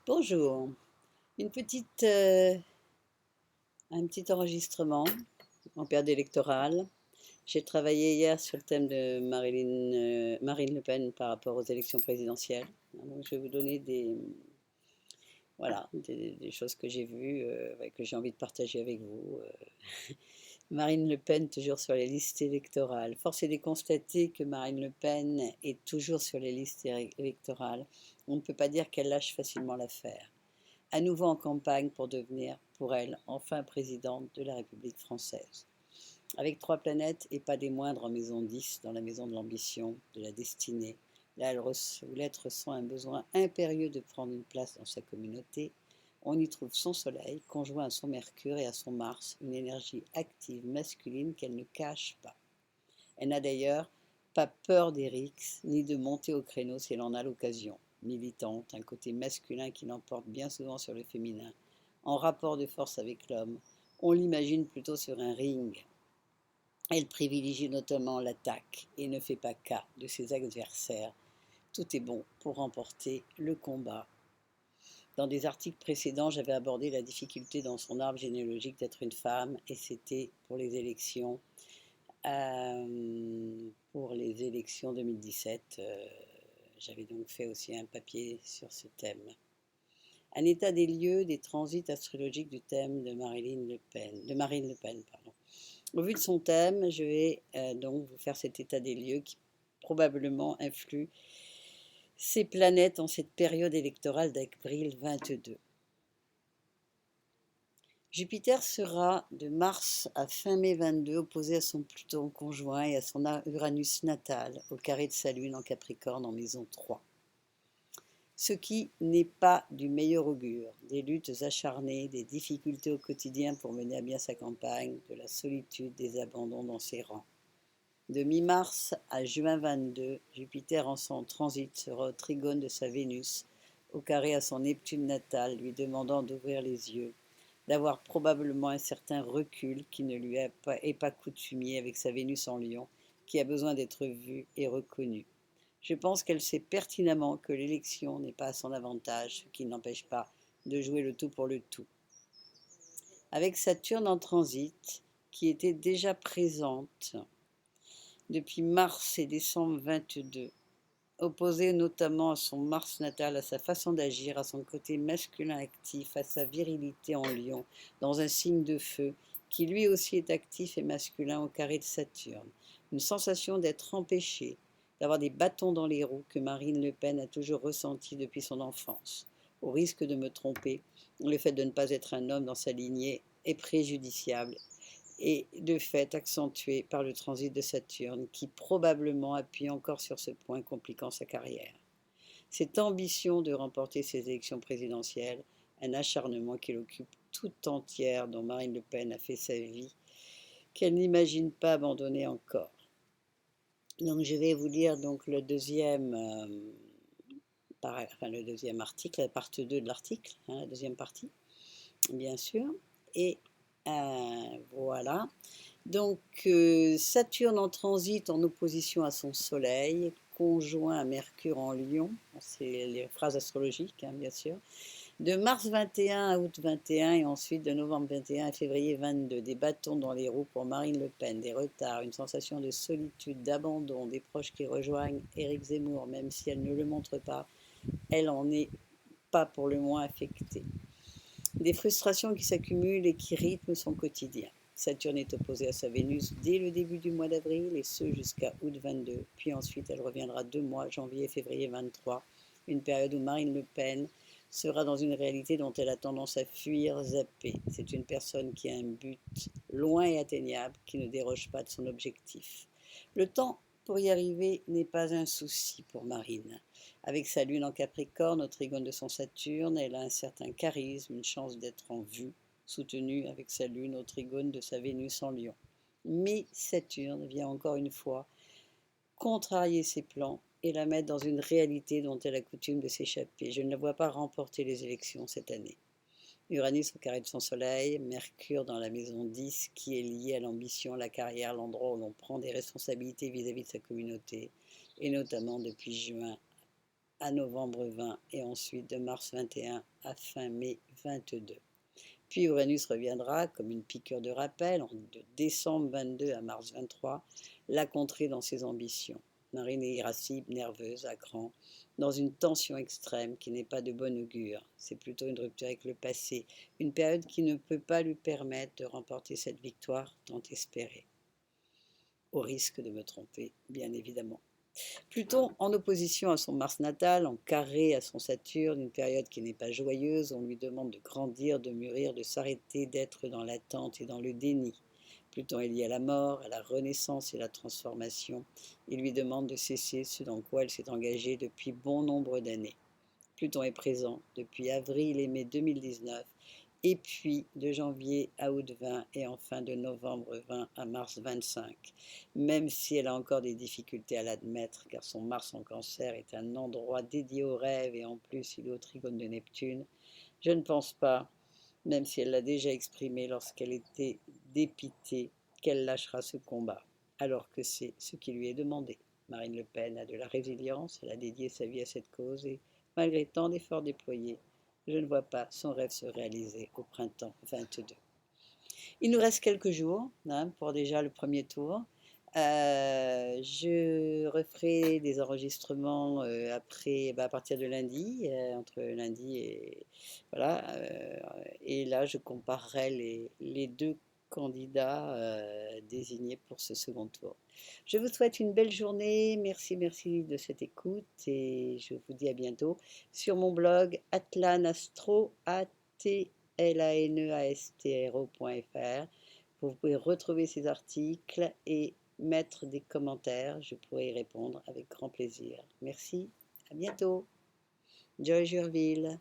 Bonjour, une petite, un petit enregistrement en période électorale. J'ai travaillé hier sur le thème de Marine Le Pen par rapport aux élections présidentielles. Donc, je vais vous donner des choses que j'ai vues, ouais, que j'ai envie de partager avec vous. Marine Le Pen, toujours sur les listes électorales. Force est de constater que Marine Le Pen est toujours sur les listes électorales. On ne peut pas dire qu'elle lâche facilement l'affaire. À nouveau en campagne pour devenir, pour elle, enfin présidente de la République française. Avec trois planètes et pas des moindres en maison 10, dans la maison de l'ambition, de la destinée, là où l'être ressent un besoin impérieux de prendre une place dans sa communauté, on y trouve son soleil, conjoint à son Mercure et à son Mars, une énergie active masculine qu'elle ne cache pas. Elle n'a d'ailleurs pas peur des rixes, ni de monter au créneau si elle en a l'occasion. Militante, un côté masculin qui l'emporte bien souvent sur le féminin, en rapport de force avec l'homme, on l'imagine plutôt sur un ring. Elle privilégie notamment l'attaque et ne fait pas cas de ses adversaires. Tout est bon pour remporter le combat. Dans des articles précédents, j'avais abordé la difficulté dans son arbre généalogique d'être une femme, et c'était pour les élections 2017. J'avais donc fait aussi un papier sur ce thème. Un état des lieux des transits astrologiques du thème de Marine Le Pen. Pardon. Au vu de son thème, je vais donc vous faire cet état des lieux qui probablement influe ces planètes en cette période électorale d'avril 22. Jupiter sera de mars à fin mai 22 opposé à son Pluton conjoint et à son Uranus natal au carré de sa lune en Capricorne en maison 3. Ce qui n'est pas du meilleur augure, des luttes acharnées, des difficultés au quotidien pour mener à bien sa campagne, de la solitude, des abandons dans ses rangs. De mi-mars à juin 22, Jupiter en son transit sera au trigone de sa Vénus, au carré à son Neptune natal, lui demandant d'ouvrir les yeux, d'avoir probablement un certain recul qui ne lui est pas coutumier avec sa Vénus en Lion, qui a besoin d'être vue et reconnue. Je pense qu'elle sait pertinemment que l'élection n'est pas à son avantage, ce qui n'empêche pas de jouer le tout pour le tout. Avec Saturne en transit, qui était déjà présente depuis mars et décembre 22, opposée notamment à son Mars natal, à sa façon d'agir, à son côté masculin actif, à sa virilité en Lion, dans un signe de feu, qui lui aussi est actif et masculin au carré de Saturne. Une sensation d'être empêché, d'avoir des bâtons dans les roues que Marine Le Pen a toujours ressenti depuis son enfance. Au risque de me tromper, le fait de ne pas être un homme dans sa lignée est préjudiciable et de fait accentué par le transit de Saturne qui probablement appuie encore sur ce point compliquant sa carrière. Cette ambition de remporter ces élections présidentielles, un acharnement qui l'occupe tout entière, dont Marine Le Pen a fait sa vie, qu'elle n'imagine pas abandonner encore. Donc je vais vous lire donc le deuxième article, la partie 2 de l'article, la deuxième partie, bien sûr. Et voilà. Donc Saturne en transit en opposition à son Soleil, conjoint à Mercure en Lion, c'est les phrases astrologiques bien sûr, de mars 21 à août 21 et ensuite de novembre 21 à février 22, des bâtons dans les roues pour Marine Le Pen, des retards, une sensation de solitude, d'abandon, des proches qui rejoignent Éric Zemmour, même si elle ne le montre pas, elle en est pas pour le moins affectée. Des frustrations qui s'accumulent et qui rythment son quotidien. Saturne est opposée à sa Vénus dès le début du mois d'avril et ce jusqu'à août 22. Puis ensuite, elle reviendra 2 mois, janvier et février 23, une période où Marine Le Pen sera dans une réalité dont elle a tendance à fuir, zapper. C'est une personne qui a un but loin et atteignable, qui ne déroge pas de son objectif. Le temps pour y arriver n'est pas un souci pour Marine. Avec sa lune en Capricorne, au trigone de son Saturne, elle a un certain charisme, une chance d'être en vue, soutenue avec sa lune au trigone de sa Vénus en Lion. Mais Saturne vient encore une fois contrarier ses plans et la mettre dans une réalité dont elle a coutume de s'échapper. Je ne la vois pas remporter les élections cette année. Uranus au carré de son soleil, Mercure dans la maison 10 qui est liée à l'ambition, la carrière, l'endroit où l'on prend des responsabilités vis-à-vis de sa communauté, et notamment depuis juin à novembre 20 et ensuite de mars 21 à fin mai 22. Puis Uranus reviendra comme une piqûre de rappel de décembre 22 à mars 23, la contrer dans ses ambitions. Marine est irascible, nerveuse, à cran, dans une tension extrême qui n'est pas de bon augure. C'est plutôt une rupture avec le passé, une période qui ne peut pas lui permettre de remporter cette victoire tant espérée. Au risque de me tromper, bien évidemment. Pluton en opposition à son Mars natal, en carré à son Saturne, une période qui n'est pas joyeuse, on lui demande de grandir, de mûrir, de s'arrêter, d'être dans l'attente et dans le déni. Pluton est lié à la mort, à la renaissance et la transformation. Il lui demande de cesser ce dans quoi elle s'est engagée depuis bon nombre d'années. Pluton est présent depuis avril et mai 2019, et puis de janvier à août 20 et enfin de novembre 20 à mars 25. Même si elle a encore des difficultés à l'admettre, car son Mars en Cancer est un endroit dédié aux rêves et en plus il est au trigone de Neptune, je ne pense pas, même si elle l'a déjà exprimé lorsqu'elle était dépitée, qu'elle lâchera ce combat, alors que c'est ce qui lui est demandé. Marine Le Pen a de la résilience, elle a dédié sa vie à cette cause et malgré tant d'efforts déployés, je ne vois pas son rêve se réaliser au printemps 22. Il nous reste quelques jours pour déjà le premier tour. Je referai des enregistrements après, à partir de lundi, entre lundi et voilà. Et là, je comparerai les deux candidats désignés pour ce second tour. Je vous souhaite une belle journée. Merci, merci de cette écoute et je vous dis à bientôt sur mon blog atlanastro, laneastro.fr. Vous pouvez retrouver ces articles et mettre des commentaires. Je pourrai y répondre avec grand plaisir. Merci, à bientôt. Joy Jurville.